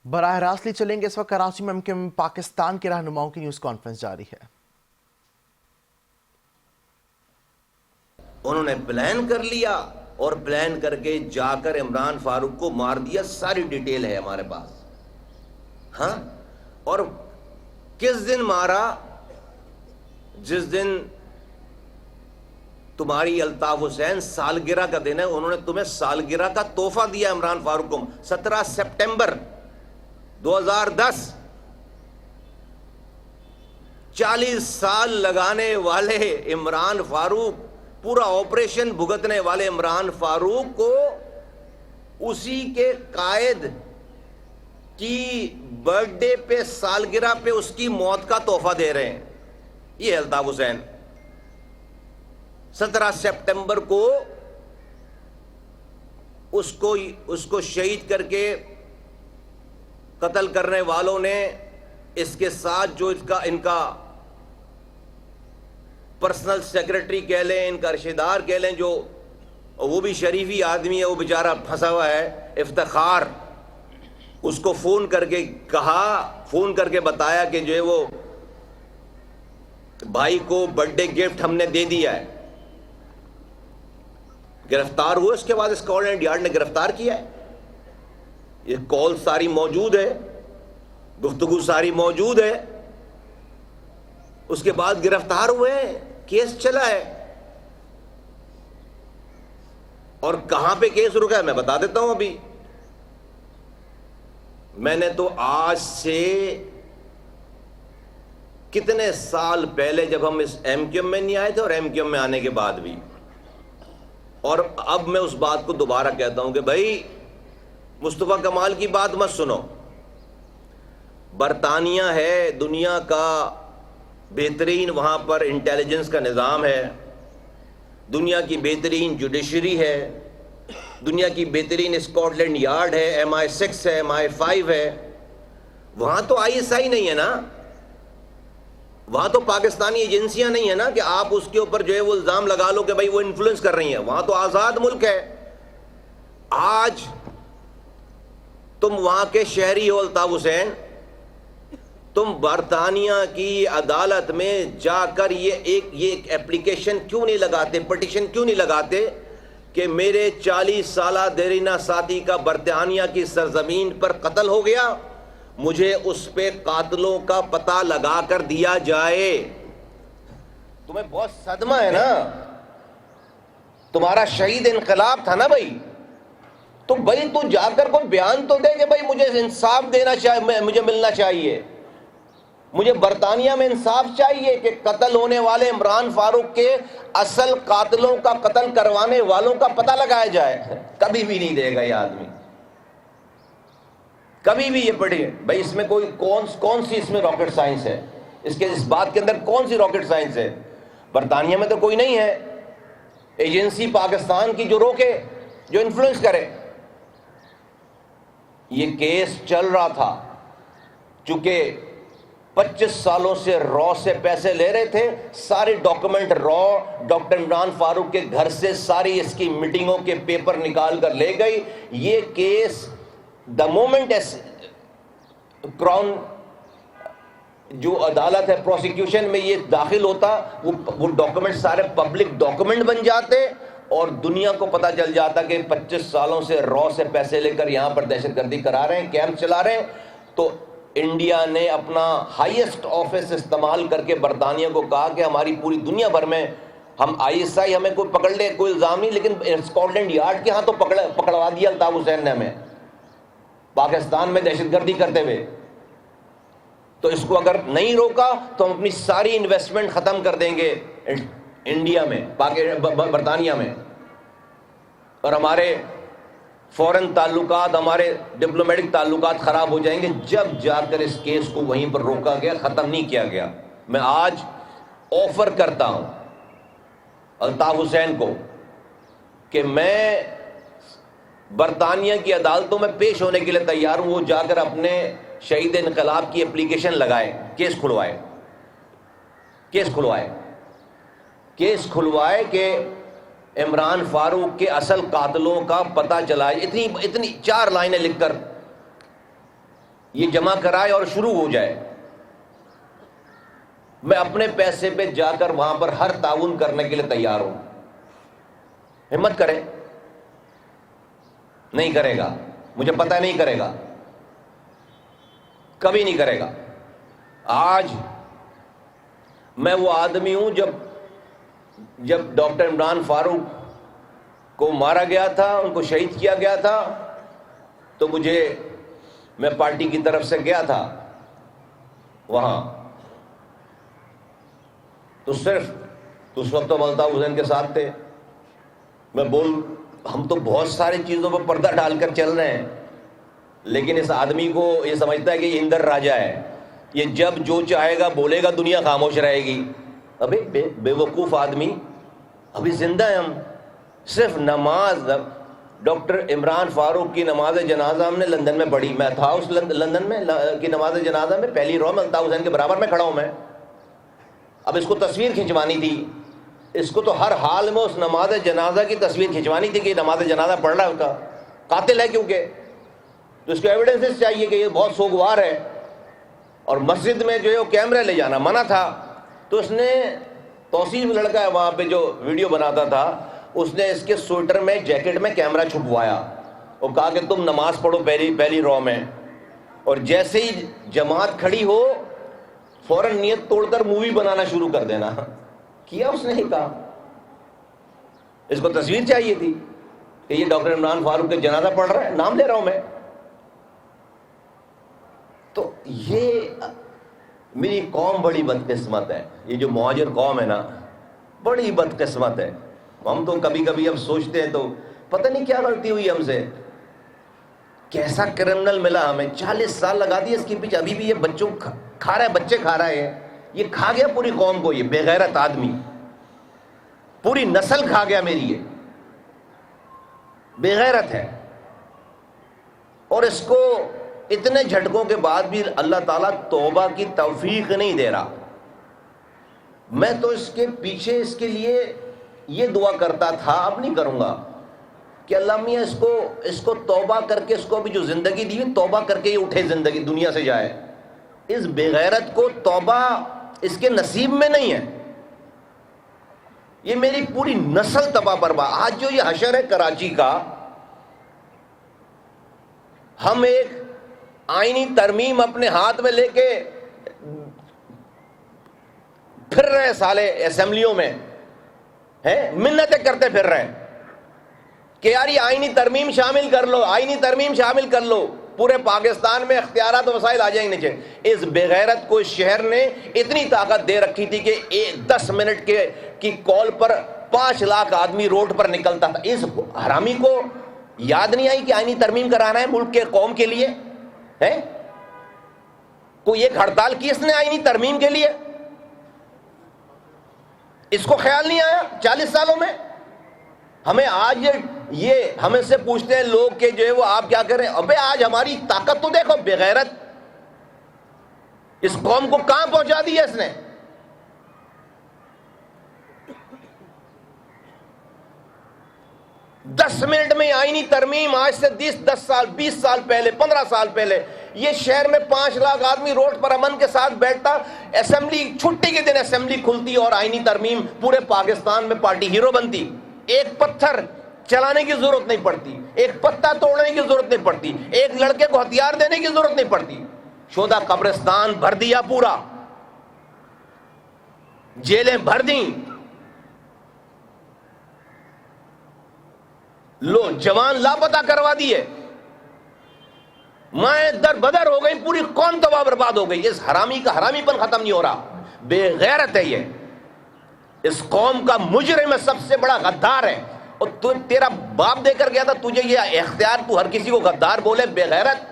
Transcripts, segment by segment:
براہ راست لی چلیں گے. اس وقت کراچی میں پاکستان کے رہنماؤں کی نیوز کانفرنس جاری ہے. انہوں نے پلان کر لیا اور پلان کر کے جا کر عمران فاروق کو مار دیا. ساری ڈیٹیل ہے ہمارے پاس. ہاں، اور کس دن مارا؟ جس دن تمہاری الطاف حسین سالگرہ کا دن ہے. انہوں نے تمہیں سالگرہ کا تحفہ دیا عمران فاروق کو. 17 سپٹمبر 2010. 40 سال لگانے والے عمران فاروق، پورا آپریشن بھگتنے والے عمران فاروق کو اسی کے قائد کی برتھ ڈے پہ، سالگرہ پہ اس کی موت کا تحفہ دے رہے ہیں. یہ الطاف حسین 17 سپٹمبر کو اس کو شہید کر کے قتل کرنے والوں نے اس کے ساتھ جو ان کا پرسنل سیکرٹری کہہ لیں، ان کا رشتہ دار کہہ لیں، جو وہ بھی شریفی آدمی ہے، وہ بیچارہ پھنسا ہوا ہے، افتخار، اس کو فون کر کے کہا، فون کر کے بتایا کہ جو ہے وہ بھائی کو برتھ ڈے گفٹ ہم نے دے دیا ہے. گرفتار ہوئے. اس کے بعد اسکاٹ لینڈ یارڈ نے گرفتار کیا ہے. یہ کال ساری موجود ہے، گفتگو ساری موجود ہے. اس کے بعد گرفتار ہوئے ہیں، کیس چلا ہے. اور کہاں پہ کیس رکا ہے میں بتا دیتا ہوں. ابھی میں نے تو آج سے کتنے سال پہلے، جب ہم اس ایم کیو ایم میں نہیں آئے تھے اور ایم کیو ایم میں آنے کے بعد بھی، اور اب میں اس بات کو دوبارہ کہتا ہوں کہ بھائی مصطفیٰ کمال کی بات مت سنو. برطانیہ ہے دنیا کا بہترین، وہاں پر انٹیلیجنس کا نظام ہے، دنیا کی بہترین جوڈیشری ہے، دنیا کی بہترین اسکاٹ لینڈ یارڈ ہے، MI6 ہے، MI5 ہے. وہاں تو ISI نہیں ہے نا، وہاں تو پاکستانی ایجنسیاں نہیں ہیں نا کہ آپ اس کے اوپر جو ہے وہ الزام لگا لو کہ بھائی وہ انفلوئنس کر رہی ہیں. وہاں تو آزاد ملک ہے. آج تم وہاں کے شہری ہو الطاف حسین، تم برطانیہ کی عدالت میں جا کر یہ ایپلیکیشن کیوں نہیں لگاتے، پٹیشن کیوں نہیں لگاتے کہ میرے 40 سالہ دیرینہ ساتھی کا برطانیہ کی سرزمین پر قتل ہو گیا، مجھے اس پہ قاتلوں کا پتہ لگا کر دیا جائے. تمہیں بہت صدمہ ہے نا، تمہارا شہید انقلاب تھا نا بھائی. تو بھائی تو جا کر کوئی بیان تو دے کہ بھائی مجھے انصاف دینا چاہیے، مجھے ملنا چاہیے، مجھے برطانیہ میں انصاف چاہیے کہ قتل ہونے والے عمران فاروق کے اصل قاتلوں کا، قتل کروانے والوں کا پتہ لگایا جائے. کبھی بھی نہیں دے گا یہ آدمی، کبھی بھی. یہ پڑھیے بھائی، اس میں کوئی کون سی اس میں راکٹ سائنس ہے؟ اس بات کے اندر کون سی راکٹ سائنس ہے؟ برطانیہ میں تو کوئی نہیں ہے ایجنسی پاکستان کی جو روکے، جو انفلوئنس کرے. یہ کیس چل رہا تھا، چونکہ 25 سالوں سے را سے پیسے لے رہے تھے. سارے ڈاکومنٹ را ڈاکٹر عمران فاروق کے گھر سے ساری اس کی میٹنگوں کے پیپر نکال کر لے گئی. یہ کیس دا مومنٹ کراؤن جو عدالت ہے پروسیکیوشن میں یہ داخل ہوتا، وہ ڈاکومنٹ سارے پبلک ڈاکومنٹ بن جاتے اور دنیا کو پتہ چل جاتا کہ 25 سالوں سے را سے پیسے لے کر یہاں پر دہشت گردی کرا رہے ہیں، کیمپ چلا رہے ہیں. تو انڈیا نے اپنا ہائیسٹ آفس استعمال کر کے برطانیہ کو کہا کہ ہماری پوری دنیا بھر میں ہم ISI ہمیں کوئی پکڑ لے، کوئی الزام نہیں، لیکن اسکاٹ لینڈ یارڈ کے ہاں تو پکڑوا دیا الطاف حسین نے ہمیں پاکستان میں دہشت گردی کرتے ہوئے. تو اس کو اگر نہیں روکا تو ہم اپنی ساری انویسٹمنٹ ختم کر دیں گے انڈیا میں، برطانیہ میں، اور ہمارے فورن تعلقات، ہمارے ڈپلومیٹک تعلقات خراب ہو جائیں گے. جب جا کر اس کیس کو وہیں پر روکا گیا، ختم نہیں کیا گیا. میں آج آفر کرتا ہوں الطاف حسین کو کہ میں برطانیہ کی عدالتوں میں پیش ہونے کے لیے تیار ہوں. وہ جا کر اپنے شہید انقلاب کی اپلیکیشن لگائے، کیس کھلوائے کہ عمران فاروق کے اصل قاتلوں کا پتہ چلائے. اتنی 4 لائنیں لکھ کر یہ جمع کرائے اور شروع ہو جائے. میں اپنے پیسے پہ جا کر وہاں پر ہر تعاون کرنے کے لیے تیار ہوں. ہمت کرے. نہیں کرے گا, مجھے پتہ نہیں کرے گا, کبھی نہیں کرے گا. آج میں وہ آدمی ہوں جب ڈاکٹر عمران فاروق کو مارا گیا تھا, ان کو شہید کیا گیا تھا, تو میں پارٹی کی طرف سے گیا تھا وہاں, تو صرف اس وقت تو الطاف حسین کے ساتھ تھے. ہم تو بہت ساری چیزوں پر پردہ ڈال کر چل رہے ہیں, لیکن اس آدمی کو یہ سمجھتا ہے کہ یہ اندر راجا ہے, یہ جب جو چاہے گا بولے گا, دنیا خاموش رہے گی. ابھی بے وقوف آدمی, ابھی زندہ ہیں ہم. صرف نماز, ڈاکٹر عمران فاروق کی نماز جنازہ ہم نے لندن میں پڑھی. میں تھا اس لندن میں کی نماز جنازہ میں, پہلی رو میں الطاف حسین کے برابر میں کھڑا ہوں میں. اب اس کو تصویر کھنچوانی تھی, اس کو تو ہر حال میں اس نماز جنازہ کی تصویر کھنچوانی تھی کہ یہ نماز جنازہ پڑھ رہا ہے, اس کا قاتل ہے کیونکہ, تو اس کو ایویڈنسز چاہیے کہ یہ بہت سوگوار ہے. اور مسجد میں جو ہے وہ کیمرے لے جانا منع تھا, تو اس نے, توصیف لڑکا ہے وہاں پہ جو ویڈیو بناتا تھا, اس نے اس کے سویٹر میں, جیکٹ میں کیمرہ چھپوایا اور کہا کہ تم نماز پڑھو پہلی رو میں, اور جیسے ہی جماعت کھڑی ہو فوراً نیت توڑ کر مووی بنانا شروع کر دینا. کیا اس نے ہی کہا. اس کو تصویر چاہیے تھی کہ یہ ڈاکٹر عمران فاروق کے جنازہ پڑھ رہا ہے, نام لے رہا ہوں میں. تو یہ میری قوم بڑی بدقسمت ہے. یہ جو مہاجر قوم ہے نا, بڑی بدقسمت ہے. ہم تو کبھی کبھی اب سوچتے ہیں تو پتہ نہیں کیا غلطی ہوئی ہم سے, کیسا کرمنل ملا ہمیں. 40 سال لگا دیے اس کے پیچھے, ابھی بھی یہ بچوں کھا رہا ہے, بچے کھا رہا ہے. یہ کھا گیا پوری قوم کو, یہ بے غیرت آدمی پوری نسل کھا گیا میری, یہ بے غیرت ہے. اور اس کو اتنے جھٹکوں کے بعد بھی اللہ تعالیٰ توبہ کی توفیق نہیں دے رہا. میں تو اس کے پیچھے اس کے لیے یہ دعا کرتا تھا, اب نہیں کروں گا, کہ اللہ میاں اس کو توبہ کر کے, اس کو بھی جو زندگی دی توبہ کر کے یہ اٹھے, زندگی دنیا سے جائے. اس بے غیرت کو توبہ اس کے نصیب میں نہیں ہے. یہ میری پوری نسل تباہ برباد. آج جو یہ حشر ہے کراچی کا, ہم ایک آئینی ترمیم اپنے ہاتھ میں لے کے پھر رہے سالے اسمبلیوں میں ہیں, منتیں کرتے پھر رہے کہ یار یہ آئینی ترمیم شامل کر لو, آئینی ترمیم شامل کر لو, پورے پاکستان میں اختیارات و وسائل آ جائیں نیچے. اس بے غیرت کو اس شہر نے اتنی طاقت دے رکھی تھی کہ 10 منٹ کی کال پر 5 لاکھ آدمی روڈ پر نکلتا تھا. اس حرامی کو یاد نہیں آئی کہ آئینی ترمیم کرانا ہے ملک کے قوم کے لیے ہے. کوئی ایک ہڑتال کی اس نے آئینی ترمیم کے لیے, اس کو خیال نہیں آیا 40 سالوں میں. ہمیں آج یہ ہمیں سے پوچھتے ہیں لوگ کہ جو ہے وہ آپ کیا کریں. ابے آج ہماری طاقت تو دیکھو, بے غیرت اس قوم کو کہاں پہنچا دی ہے اس نے. دس منٹ میں آئینی ترمیم, آج سے 10 سال 20 سال پہلے 15 سال پہلے یہ شہر میں 5 لاکھ آدمی روڈ پر امن کے ساتھ بیٹھتا, اسمبلی چھٹی کے دن اسمبلی کھلتی اور آئینی ترمیم پورے پاکستان میں پارٹی ہیرو بنتی. ایک پتھر چلانے کی ضرورت نہیں پڑتی, ایک پتا توڑنے کی ضرورت نہیں پڑتی, ایک لڑکے کو ہتھیار دینے کی ضرورت نہیں پڑتی. شودا قبرستان بھر دیا, پورا جیلیں بھر دیں, لو جوان لاپتہ کروا دیے, مائیں در بدر ہو گئی, پوری قوم تباہ برباد ہو گئی. اس حرامی کا حرامی پن ختم نہیں ہو رہا. بے غیرت ہے یہ, اس قوم کا مجرم ہے, سب سے بڑا غدار ہے. اور تیرا باپ دے کر گیا تھا تجھے یہ اختیار, تو ہر کسی کو غدار بولے, بے غیرت,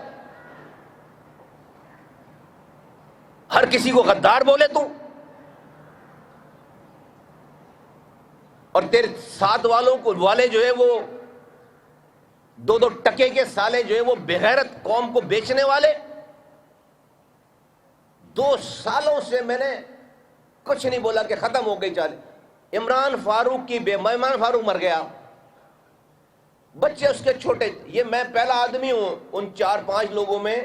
ہر کسی کو غدار بولے تو. اور تیرے ساتھ والے جو ہے وہ 2 ٹکے کے سالے جو ہے وہ بے غیرت قوم کو بیچنے والے. 2 سالوں سے میں نے کچھ نہیں بولا کہ ختم ہو گئی. عمران فاروق عمران فاروق مر گیا, بچے اس کے چھوٹے. یہ میں پہلا آدمی ہوں ان 4-5 لوگوں میں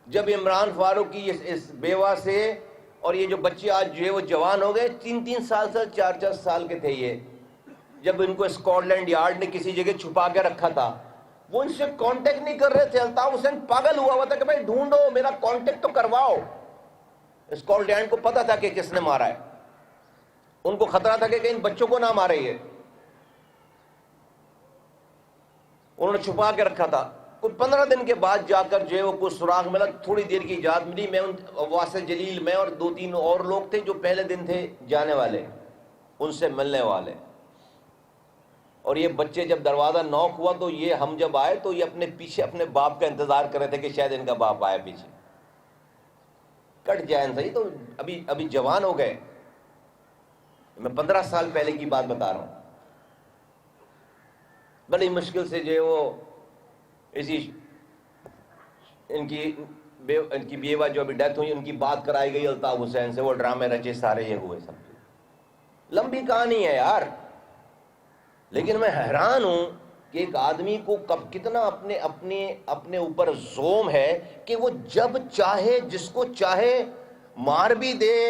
جب عمران فاروق کی اس بیوہ سے، اور یہ جو بچے آج جو ہے وہ جوان ہو گئے، 3 سال سے 4 سال کے تھے یہ، جب ان کو اسکاٹ لینڈ یارڈ نے کسی جگہ چھپا کے رکھا تھا، وہ ان سے کانٹیکٹ نہیں کر رہے تھے. الطاف حسین پاگل ہوا تھا کہ بھائی ڈھونڈو، میرا کانٹیکٹ تو کرواؤ. اسکاٹ لینڈ کو پتا تھا کہ کس نے مارا ہے، ان کو خطرہ تھا کہ ان بچوں کو نہ مارے. یہ انہوں نے چھپا کے رکھا تھا. کچھ 15 دن کے بعد جا کر جو ہے وہ کچھ سراغ ملا، تھوڑی دیر کی اجازت ملی. میں واسع جلیل، میں اور 2-3 اور لوگ تھے جو پہلے دن تھے جانے والے، ان سے ملنے والے. اور یہ بچے جب دروازہ نوک ہوا تو یہ ہم جب آئے تو یہ اپنے پیچھے اپنے باپ کا انتظار کر رہے تھے کہ شاید ان کا باپ آیا پیچھے. کٹ جائیں صحیح، تو ابھی جوان ہو گئے. میں 15 سال پہلے کی بات بتا رہا ہوں. بڑی مشکل سے جو ہے وہ اسی ان کی بیوہ جو ابھی ڈیتھ ہوئی، ان کی بات کرائی گئی الطاف حسین سے. وہ ڈرامے رچے سارے یہ ہوئے سب. لمبی کہانی ہے یار، لیکن میں حیران ہوں کہ ایک آدمی کو کتنا اپنے اوپر زوم ہے کہ وہ جب چاہے جس کو چاہے مار بھی دے،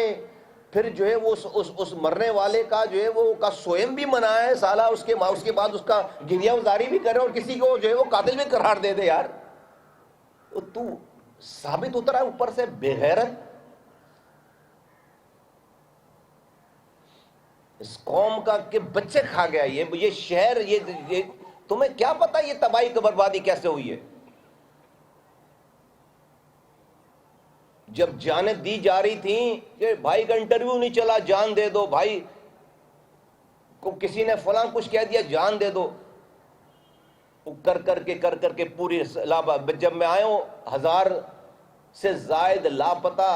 پھر جو ہے وہ اس مرنے والے کا جو ہے وہ کا سوئم بھی منائے سالہ، اس کے بعد اس کا گریہ وزاری بھی کرے، اور کسی کو جو ہے وہ قاتل بھی قرار دے دے. یار تو ثابت اترا ہے اوپر سے بے غیرت. اس قوم کا کہ بچے کھا گیا یہ شہر. یہ تمہیں کیا پتا یہ تباہی کی بربادی کیسے ہوئی ہے؟ جب جانیں دی جا رہی تھیں کہ بھائی کا انٹرویو نہیں چلا، جان دے دو بھائی کو، کسی نے فلاں کچھ کہہ دیا، جان دے دو. کر کر کے پوری جب میں آیا ہوں 1000 سے زائد لاپتہ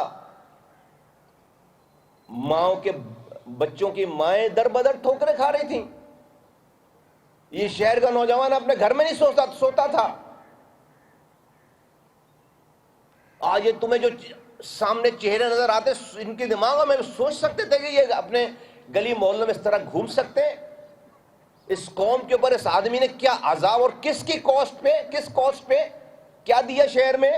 ماؤں کے بچوں کی مائیں در بدر ٹھوکریں کھا رہی تھیں. یہ شہر کا نوجوان اپنے گھر میں نہیں سوتا تھا. آج یہ تمہیں جو سامنے چہرے نظر آتے، ان کے دماغوں میں سوچ سکتے تھے کہ یہ اپنے گلی محلے میں اس طرح گھوم سکتے؟ اس قوم کے اوپر اس آدمی نے کیا عذاب اور کس کاسٹ پہ کیا دیا شہر میں.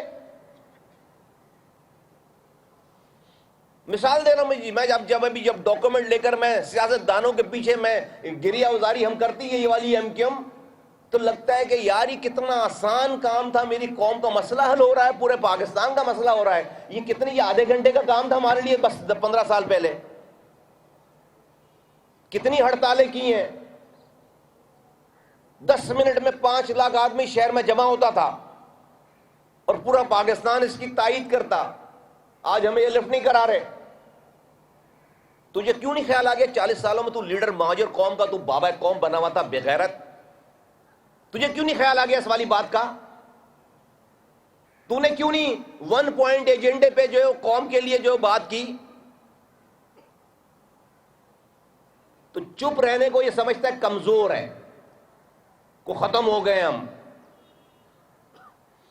مثال دے رہا ہوں میں جب ڈاکومنٹ لے کر میں سیاست دانوں کے پیچھے میں گریہ وزاری ہم کرتی ہے یہ والی ایم کیو ایم، تو لگتا ہے کہ یار یہ کتنا آسان کام تھا. میری قوم کا مسئلہ حل ہو رہا ہے، پورے پاکستان کا مسئلہ ہو رہا ہے. یہ آدھے گھنٹے کا کام تھا ہمارے لیے بس 15 سال پہلے. کتنی ہڑتالیں کی ہیں. 10 منٹ میں 5 لاکھ آدمی شہر میں جمع ہوتا تھا اور پورا پاکستان اس کی تائید کرتا. آج ہمیں یہ لفٹ نہیں کرا رہے. تجھے کیوں نہیں خیال آ گیا 40 سالوں میں تو لیڈر مہاجر قوم کا، تو بابا قوم بنا ہوا تھا بے غیرت؟ تجھے کیوں نہیں خیال آ گیا اس والی بات کا؟ تو نے کیوں نہیں 1 پوائنٹ ایجنڈے پہ جو ہے قوم کے لیے جو بات کی؟ تو چپ رہنے کو یہ سمجھتا ہے کمزور ہے، کو ختم ہو گئے ہم.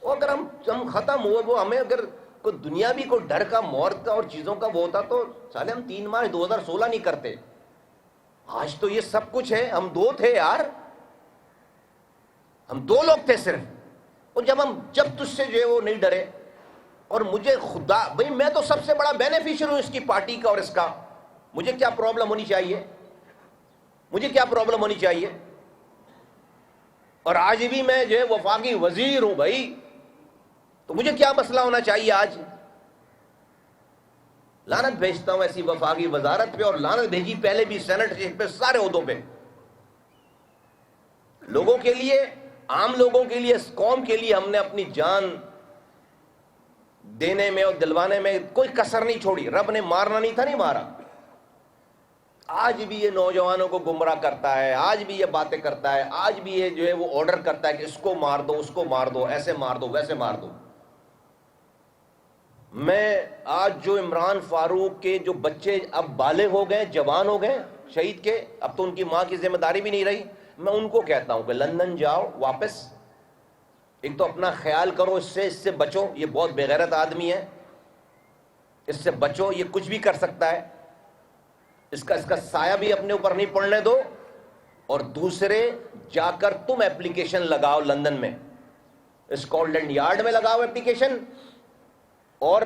اور اگر ہم ختم ہوئے، وہ ہمیں اگر کوئی دنیا بھی کوئی ڈر کا، موت کا اور چیزوں کا وہ ہوتا تو سالے ہم 3 مارچ 2016 نہیں کرتے. آج تو یہ سب کچھ ہے. ہم 2 تھے یار، ہم 2 لوگ تھے صرف. اور جب تجھ سے جو ہے وہ نہیں ڈرے، اور مجھے خدا بھائی میں تو سب سے بڑا بینیفیشر ہوں اس کی پارٹی کا اور اس کا. مجھے کیا پرابلم ہونی چاہیے؟ اور آج بھی میں جو ہے وفاقی وزیر ہوں بھائی، تو مجھے کیا مسئلہ ہونا چاہیے؟ آج لعنت بھیجتا ہوں ایسی وفاقی وزارت پہ، اور لعنت بھیجی پہلے بھی سینٹ پہ، سارے عہدوں پہ. لوگوں کے لیے، عام لوگوں کے لیے، اس قوم کے لیے ہم نے اپنی جان دینے میں اور دلوانے میں کوئی کسر نہیں چھوڑی. رب نے مارنا نہیں تھا، نہیں مارا. آج بھی یہ نوجوانوں کو گمراہ کرتا ہے، آج بھی یہ باتیں کرتا ہے، آج بھی یہ جو ہے وہ آرڈر کرتا ہے کہ اس کو مار دو، اس کو مار دو، ایسے مار دو، ویسے مار دو. میں آج جو عمران فاروق کے جو بچے اب بالغ ہو گئے، جوان ہو گئے شہید کے، اب تو ان کی ماں کی ذمہ داری بھی نہیں رہی، میں ان کو کہتا ہوں کہ لندن جاؤ واپس. ایک تو اپنا خیال کرو، اس سے بچو. یہ بہت بے غیرت آدمی ہے، اس سے بچو. یہ کچھ بھی کر سکتا ہے. اس کا سایہ بھی اپنے اوپر نہیں پڑنے دو. اور دوسرے، جا کر تم ایپلیکیشن لگاؤ لندن میں، اسکاٹ لینڈ یارڈ میں لگاؤ ایپلیکیشن. اور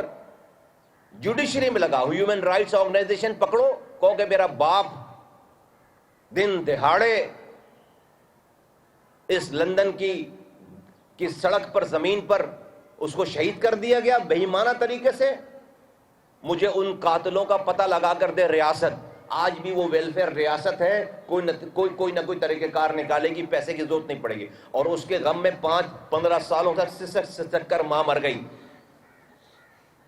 جوڈیشری میں لگا ہیومن رائٹس آرگنائزیشن پکڑو, کہو کہ میرا باپ دن دہاڑے اس لندن کی سڑک پر, زمین پر اس کو شہید کر دیا گیا بے ایمانہ طریقے سے, مجھے ان قاتلوں کا پتہ لگا کر دے ریاست. آج بھی وہ ویلفیئر ریاست ہے, کوئی نہ کوئی طریقہ کار نکالے گی, پیسے کی ضرورت نہیں پڑے گی. اور اس کے غم میں 5-15 سالوں تک سسک کر ماں مر گئی,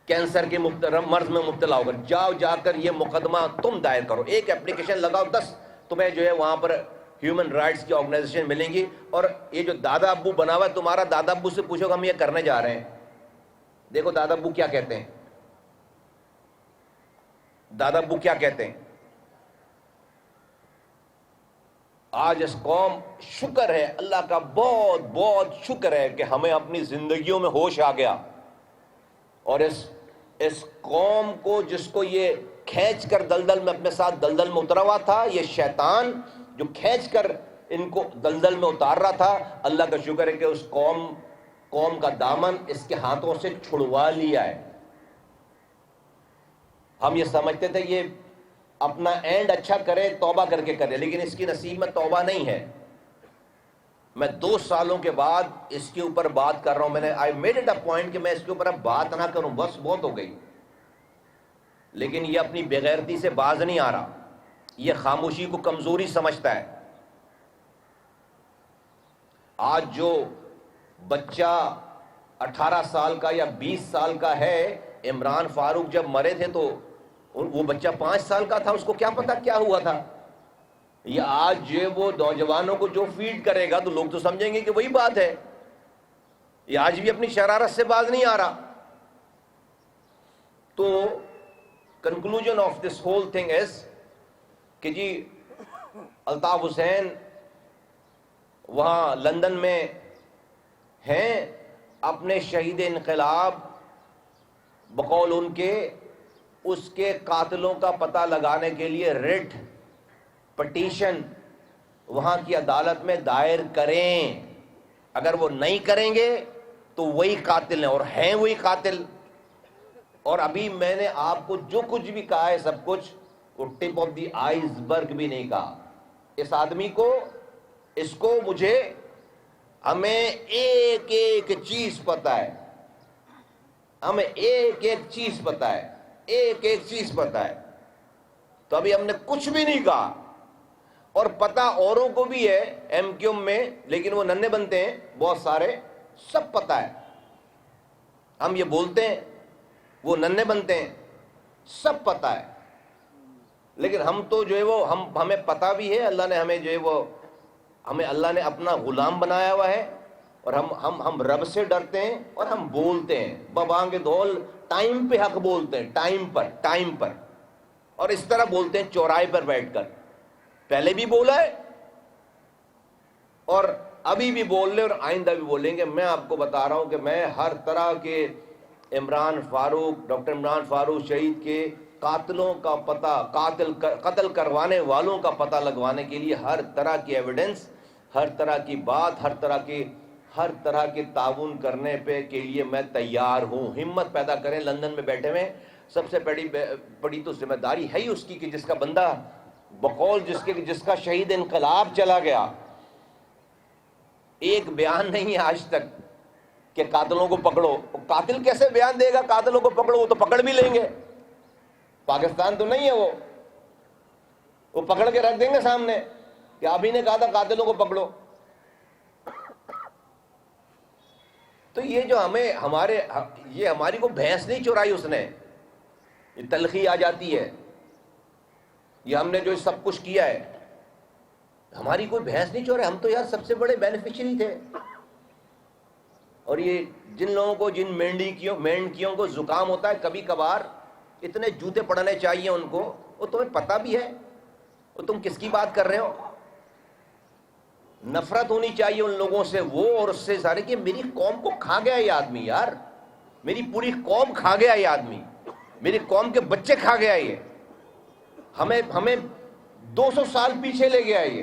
کینسر کے مرض میں مبتلا ہو کر. جا کر یہ مقدمہ تم دائر کرو, ایک اپلیکیشن لگاؤ, 10 تمہیں جو ہے وہاں پر ہیومن رائٹس کی آرگنائزیشن ملیں گی. اور یہ جو دادا ابو بنا ہوا ہے, تمہارا دادا ابو سے پوچھو کہ ہم یہ کرنے جا رہے ہیں, دیکھو دادا ابو کیا کہتے ہیں, دادا ابو کیا کہتے ہیں. آج اس قوم, شکر ہے اللہ کا, بہت بہت شکر ہے کہ ہمیں اپنی زندگیوں میں ہوش آ گیا. اور اس قوم کو, جس کو یہ کھینچ کر دلدل میں, اپنے ساتھ دلدل میں اترا ہوا تھا, یہ شیطان جو کھینچ کر ان کو دلدل میں اتار رہا تھا, اللہ کا شکر ہے کہ اس قوم کا دامن اس کے ہاتھوں سے چھڑوا لیا ہے. ہم یہ سمجھتے تھے یہ اپنا اینڈ اچھا کرے, توبہ کر کے کرے, لیکن اس کی نصیب میں توبہ نہیں ہے. میں 2 سالوں کے بعد اس کے اوپر بات کر رہا ہوں. میں نے I made it a point کہ میں اس کے اوپر اب بات نہ کروں, بس بہت ہو گئی. لیکن یہ اپنی بغیرتی سے باز نہیں آ رہا, یہ خاموشی کو کمزوری سمجھتا ہے. آج جو بچہ 18 سال کا یا 20 سال کا ہے, عمران فاروق جب مرے تھے تو وہ بچہ 5 سال کا تھا, اس کو کیا پتا کیا ہوا تھا. یہ آج وہ نوجوانوں کو جو فیڈ کرے گا تو لوگ تو سمجھیں گے کہ وہی بات ہے. یہ آج بھی اپنی شرارت سے باز نہیں آ رہا. تو conclusion of this whole thing is کہ جی الطاف حسین وہاں لندن میں ہیں, اپنے شہید انقلاب بقول ان کے, اس کے قاتلوں کا پتہ لگانے کے لیے ریٹ پٹیشن وہاں کی عدالت میں دائر کریں. اگر وہ نہیں کریں گے تو وہی قاتل ہیں, اور ہیں وہی قاتل. اور ابھی میں نے آپ کو جو کچھ بھی کہا ہے سب کچھ وہ ٹپ آف دی آئس برگ بھی نہیں کہا. اس آدمی کو, اس کو, مجھے, ہمیں ایک ایک چیز پتہ ہے, ہمیں ایک ایک چیز پتہ ہے, ایک ایک چیز پتہ ہے. تو ابھی ہم نے کچھ بھی نہیں کہا. اور پتہ اوروں کو بھی ہے ایم کیو ایم میں, لیکن وہ ننھے بنتے ہیں بہت سارے, سب پتہ ہے. ہم یہ بولتے ہیں, وہ ننھے بنتے ہیں, سب پتہ ہے. لیکن ہم تو جو ہے وہ ہمیں پتہ بھی ہے, اللہ نے ہمیں جو ہے وہ, ہمیں اللہ نے اپنا غلام بنایا ہوا ہے, اور ہم رب سے ڈرتے ہیں, اور ہم بولتے ہیں ببانگ دھول, ٹائم پہ حق بولتے ہیں, ٹائم پر. اور اس طرح بولتے ہیں چوراہے پر بیٹھ کر. پہلے بھی بولا ہے اور ابھی بھی بول رہے, اور آئندہ بھی بولیں گے. میں آپ کو بتا رہا ہوں کہ میں ہر طرح کے عمران فاروق, ڈاکٹر عمران فاروق شہید کے قاتلوں کا پتہ, قتل کروانے والوں کا پتہ لگوانے کے لیے ہر طرح کی ایویڈنس, ہر طرح کی بات, ہر طرح کے تعاون کرنے پہ کے لیے میں تیار ہوں. ہمت پیدا کریں. لندن میں بیٹھے ہوئے, سب سے بڑی تو ذمہ داری ہے ہی اس کی کہ جس کا بندہ بقول جس کا شہید انقلاب چلا گیا, ایک بیان نہیں ہے آج تک کہ قاتلوں کو پکڑو. قاتل کیسے بیان دے گا قاتلوں کو پکڑو؟ وہ تو پکڑ بھی لیں گے. پاکستان تو نہیں ہے وہ پکڑ کے رکھ دیں گے سامنے کہ آپ ہی نے کہا تھا قاتلوں کو پکڑو. تو یہ جو ہماری کو بھینس نہیں چورائی اس نے, یہ تلخی آ جاتی ہے. یہ ہم نے جو سب کچھ کیا ہے, ہماری کوئی بھینس نہیں چورائی. ہم تو یار سب سے بڑے بینیفیشری تھے. اور یہ جن لوگوں کو, جن مینڈکیوں کو زکام ہوتا ہے کبھی کبھار, اتنے جوتے پڑھنے چاہیے ان کو. وہ تمہیں پتہ بھی ہے وہ تم کس کی بات کر رہے ہو. نفرت ہونی چاہیے ان لوگوں سے, وہ اور اس سے سارے, کہ میری قوم کو کھا گیا یہ آدمی یار, میری پوری قوم کھا گیا یہ آدمی, میری قوم کے بچے کھا گیا یہ, ہمیں 200 سال پیچھے لے گیا یہ.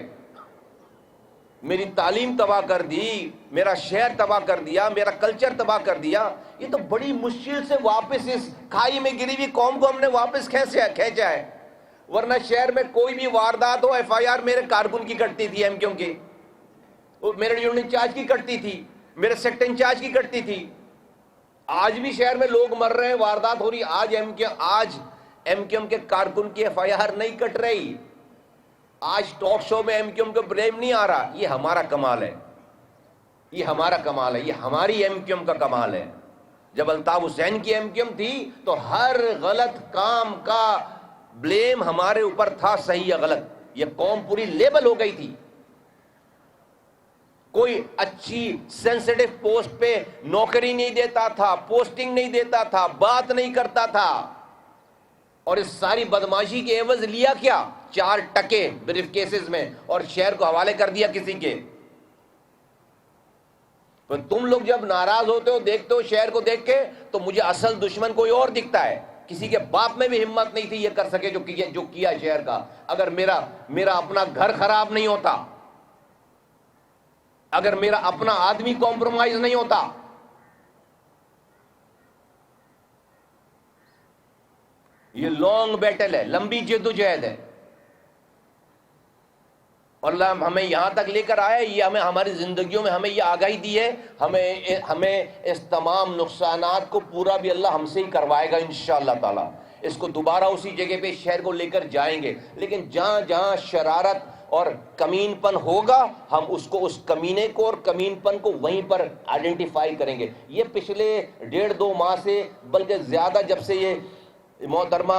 میری تعلیم تباہ کر دی, میرا شہر تباہ کر دیا, میرا کلچر تباہ کر دیا. یہ تو بڑی مشکل سے واپس اس کھائی میں گری ہوئی قوم کو ہم نے واپس کھینچا ہے. ورنہ شہر میں کوئی بھی واردات ہو, ایف آئی آر میرے کارکن کی کٹتی تھی, ایم کیو کی, میرے یونٹ انچارج کی کٹتی تھی, میرے سیکٹر انچارج کی کٹتی تھی. آج بھی شہر میں لوگ مر رہے ہیں, واردات ہو رہی. آج ایم کیو ایم کے کارکن کی ایف آئی آر نہیں کٹ رہی. آج ٹاک شو میں ایم کیو ایم کو بلیم نہیں آ رہا. یہ ہمارا کمال ہے, یہ ہمارا کمال ہے, یہ ہماری ایم کیو ایم کا کمال ہے. جب الطاف حسین کی ایم کیو ایم تھی تو ہر غلط کام کا بلیم ہمارے اوپر تھا, صحیح یا غلط. یہ قوم پوری لیبل ہو گئی تھی. کوئی اچھی سینسیٹیو پوسٹ پہ نوکری نہیں دیتا تھا, پوسٹنگ نہیں دیتا تھا, بات نہیں کرتا تھا. اور اس ساری بدماشی کے عوض لیا کیا؟ 4 ٹکے بریف کیسز میں, اور شہر کو حوالے کر دیا کسی کے. تو تم لوگ جب ناراض ہوتے ہو, دیکھتے ہو شہر کو دیکھ کے, تو مجھے اصل دشمن کوئی اور دکھتا ہے. کسی کے باپ میں بھی ہمت نہیں تھی یہ کر سکے جو کیا شہر کا. اگر میرا اپنا گھر خراب نہیں ہوتا, اگر میرا اپنا آدمی کمپرومائز نہیں ہوتا, یہ لانگ بیٹل ہے, لمبی جدوجہد ہے. اور اللہ ہمیں یہاں تک لے کر آیا, یہ ہمیں ہماری زندگیوں میں ہمیں یہ آگاہی دی ہے, ہمیں اس تمام نقصانات کو پورا بھی اللہ ہم سے ہی کروائے گا انشاءاللہ تعالی. اس کو دوبارہ اسی جگہ پہ شہر کو لے کر جائیں گے. لیکن جہاں جہاں شرارت اور کمین پن ہوگا, ہم اس کمینے کو اور کمین پن کو وہیں پر آئیڈینٹیفائی کریں گے. یہ پچھلے 1.5-2 ماہ سے, بلکہ زیادہ, جب سے یہ محترمہ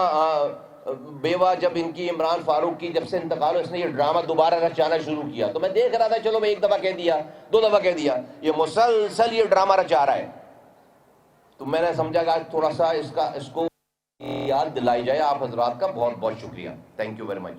بیوہ, جب ان کی عمران فاروق کی جب سے انتقال ہو, اس نے یہ ڈرامہ دوبارہ رچانا شروع کیا. تو میں دیکھ رہا تھا, چلو میں 1 دفعہ کہہ دیا, 2 دفعہ کہہ دیا, یہ مسلسل یہ ڈرامہ رچا رہا ہے. تو میں نے سمجھا کہ آج تھوڑا سا اس کو یاد دلائی جائے. آپ حضرات کا بہت بہت شکریہ. Thank you very much.